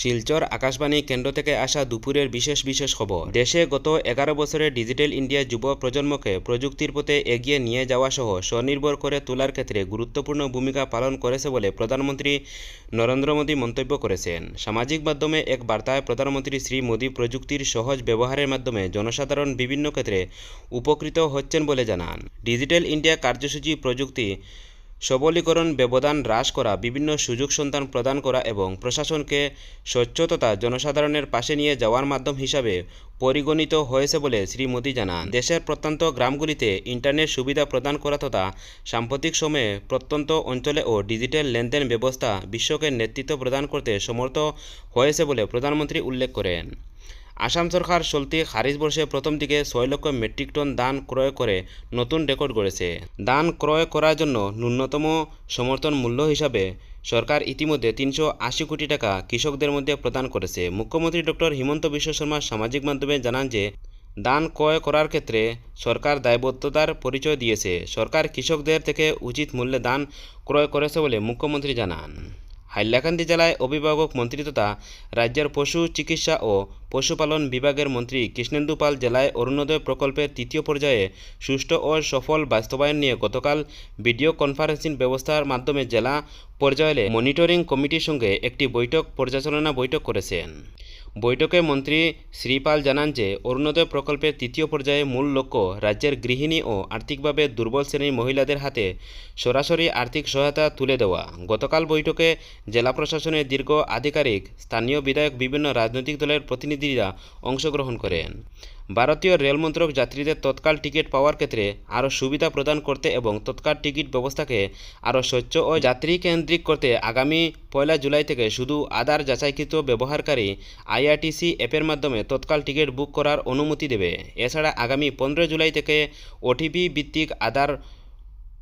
শিলচর আকাশবাণী কেন্দ্র থেকে আসা দুপুরের বিশেষ খবর। দেশে গত 11 বছরে ডিজিটাল ইন্ডিয়া যুব প্রজন্মকে প্রযুক্তির পথে এগিয়ে নিয়ে যাওয়া সহ স্বনির্ভর করে তোলার ক্ষেত্রে গুরুত্বপূর্ণ ভূমিকা পালন করেছে বলে প্রধানমন্ত্রী নরেন্দ্র মোদী মন্তব্য করেছেন। সামাজিক মাধ্যমে এক বার্তায় প্রধানমন্ত্রী শ্রী মোদী প্রযুক্তির সহজ ব্যবহারের মাধ্যমে জনসাধারণ বিভিন্ন ক্ষেত্রে উপকৃত হচ্ছেন বলে জানান। ডিজিটাল ইন্ডিয়া কার্যসূচি প্রযুক্তি সবলীকরণ, ব্যবধান হ্রাস করা, বিভিন্ন সুযোগ সন্ধান প্রদান করা এবং প্রশাসনকে স্বচ্ছ তথা জনসাধারণের পাশে নিয়ে যাওয়ার মাধ্যম হিসাবে পরিগণিত হয়েছে বলে শ্রী মোদী জানান। দেশের প্রত্যন্ত গ্রামগুলিতে ইন্টারনেট সুবিধা প্রদান করা তথা সাম্প্রতিক সময়ে প্রত্যন্ত অঞ্চলে ও ডিজিটাল লেনদেন ব্যবস্থা বিশ্বকে নেতৃত্ব প্রদান করতে সমর্থ হয়েছে বলে প্রধানমন্ত্রী উল্লেখ করেন। আসাম সরকার চলতি খারিজ বর্ষে প্রথম দিকে 6 লক্ষ মেট্রিক টন ধান ক্রয় করে নতুন রেকর্ড গড়েছে। ধান ক্রয় করার জন্য ন্যূনতম সমর্থন মূল্য হিসাবে সরকার ইতিমধ্যে 380 কোটি টাকা কৃষকদের মধ্যে প্রদান করেছে। মুখ্যমন্ত্রী ডক্টর হিমন্ত বিশ্ব শর্মা সামাজিক মাধ্যমে জানান যে ধান ক্রয় করার ক্ষেত্রে সরকার দায়বদ্ধতার পরিচয় দিয়েছে। সরকার কৃষকদের থেকে উচিত মূল্যে ধান ক্রয় করেছে বলে মুখ্যমন্ত্রী জানান। হাইলাকান্দি জেলায় অভিভাবক মন্ত্রী তথা রাজ্যের পশু চিকিৎসা ও পশুপালন বিভাগের মন্ত্রী কৃষ্ণেন্দু পাল জেলায় অরুণোদয় প্রকল্পের তৃতীয় পর্যায়ে সুষ্ঠু ও সফল বাস্তবায়ন নিয়ে গতকাল ভিডিও কনফারেন্সিং ব্যবস্থার মাধ্যমে জেলা পর্যায়ে মনিটরিং কমিটির সঙ্গে একটি পর্যালোচনা বৈঠক করেছেন। বৈঠকে মন্ত্রী শ্রী পাল জানান যে অরুণোদয় প্রকল্পের তৃতীয় পর্যায়ে মূল লক্ষ্য রাজ্যের গৃহিণী ও আর্থিকভাবে দুর্বল শ্রেণীর মহিলাদের হাতে সরাসরি আর্থিক সহায়তা তুলে দেওয়া। গতকাল বৈঠকে জেলা প্রশাসনের দীর্ঘ আধিকারিক, স্থানীয় বিধায়ক, বিভিন্ন রাজনৈতিক দলের প্রতিনিধিরা অংশগ্রহণ করেন। ভারতীয় রেল মন্ত্রক যাত্রীদের তৎকাল টিকিট পাওয়ার ক্ষেত্রে আরও সুবিধা প্রদান করতে এবং তৎকাল টিকিট ব্যবস্থাকে আরও স্বচ্ছ ও যাত্রীকেন্দ্রিক করতে আগামী 1 জুলাই থেকে শুধু আধার যাচাইকৃত ব্যবহারকারী আইআরটিসি অ্যাপের মাধ্যমে তৎকাল টিকিট বুক করার অনুমতি দেবে। এছাড়া আগামী 15 জুলাই থেকে ওটিপি ভিত্তিক আধার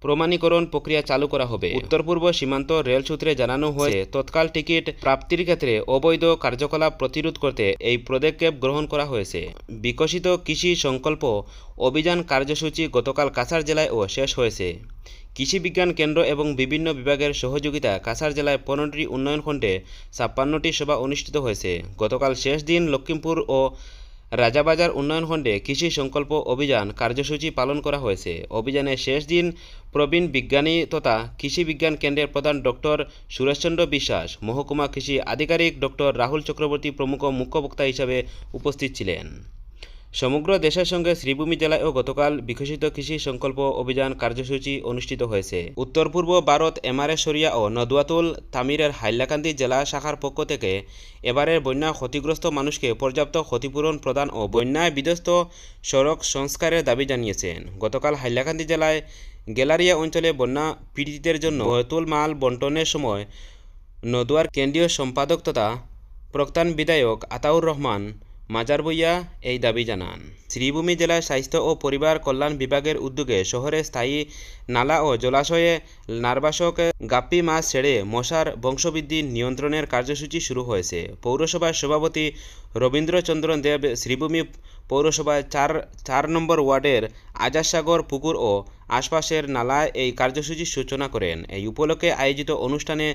প্রমাণীকরণ প্রক্রিয়া চালু করা হবে। উত্তর পূর্ব সীমান্ত রেল সূত্রে জানানো হয়েছে তৎকাল টিকিট প্রাপ্তির ক্ষেত্রে অবৈধ কার্যকলাপ প্রতিরোধ করতে এই পদক্ষেপ গ্রহণ করা হয়েছে। বিকশিত কৃষি সংকল্প অভিযান কার্যসূচি গতকাল কাছাড় জেলায়ও শেষ হয়েছে। কৃষি বিজ্ঞান কেন্দ্র এবং বিভিন্ন বিভাগের সহযোগিতা কাছাড় জেলায় 15টি উন্নয়ন খণ্ডে 56টি সভা অনুষ্ঠিত হয়েছে। গতকাল শেষ দিন লক্ষ্মীপুর ও রাজাবাজার উন্নয়ন খণ্ডে কৃষি সংকল্প অভিযান কার্যসূচি পালন করা হয়েছে। অভিযানের শেষ দিন প্রবীণ বিজ্ঞানী তথা কৃষি বিজ্ঞান কেন্দ্রের প্রধান ডক্টর সুরেশচন্দ্র বিশ্বাস, মহকুমা কৃষি আধিকারিক ডক্টর রাহুল চক্রবর্তী প্রমুখ মুখ্য বক্তা হিসাবে উপস্থিত ছিলেন। সমগ্র দেশের সঙ্গে শ্রীভূমি জেলায়ও গতকাল বিকশিত কৃষি সংকল্প অভিযান কার্যসূচি অনুষ্ঠিত হয়েছে। উত্তর পূর্ব ভারত এমআরএ শরিয়া ও নদওয়াতুল তামিরের হাইলাকান্দি জেলা শাখার পক্ষ থেকে এবারের বন্যা ক্ষতিগ্রস্ত মানুষকে পর্যাপ্ত ক্ষতিপূরণ প্রদান ও বন্যায় বিধ্বস্ত সড়ক সংস্কারের দাবি জানিয়েছেন। গতকাল হাইলাকান্দি জেলায় গেলারিয়া অঞ্চলে বন্যা পীড়িতদের জন্য বহতুল মাল বন্টনের সময় নদওয়ার কেন্দ্রীয় সম্পাদক তথা প্রাক্তন বিধায়ক আতাউর রহমান মাজারবইয়া এই দাবি জানান। শ্রীভূমি জেলার স্বাস্থ্য ও পরিবার কল্যাণ বিভাগের উদ্যোগে শহরে স্থায়ী নালা ও জলাশয়ে নারবাসক গাপ্পি মাছ ছেড়ে মশার বংশবৃদ্ধি নিয়ন্ত্রণের কার্যসূচি শুরু হয়েছে। পৌরসভার সভাপতি রবীন্দ্রচন্দ্রন দেব শ্রীভূমি পৌরসভায় 4 নম্বর ওয়ার্ডের আজাদসাগর পুকুর ও আশপাশের নালায় এই কার্যসূচির সূচনা করেন। এই উপলক্ষে আয়োজিত অনুষ্ঠানে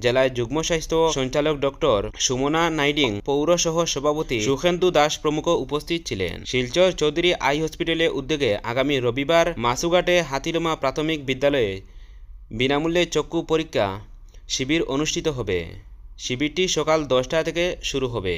জেলায় যুগ্ম স্বাস্থ্য সঞ্চালক ডক্টর সুমনা নাইডিং, পৌরসহ সভাপতি সুখেন্দু দাস প্রমুখ উপস্থিত ছিলেন। শিলচর চৌধুরী আই হসপিটালের উদ্যোগে আগামী রবিবার মাসুঘাটে হাতিলুমা প্রাথমিক বিদ্যালয়ে বিনামূল্যে চক্ষু পরীক্ষা শিবির অনুষ্ঠিত হবে। শিবিরটি সকাল 10টা থেকে শুরু হবে।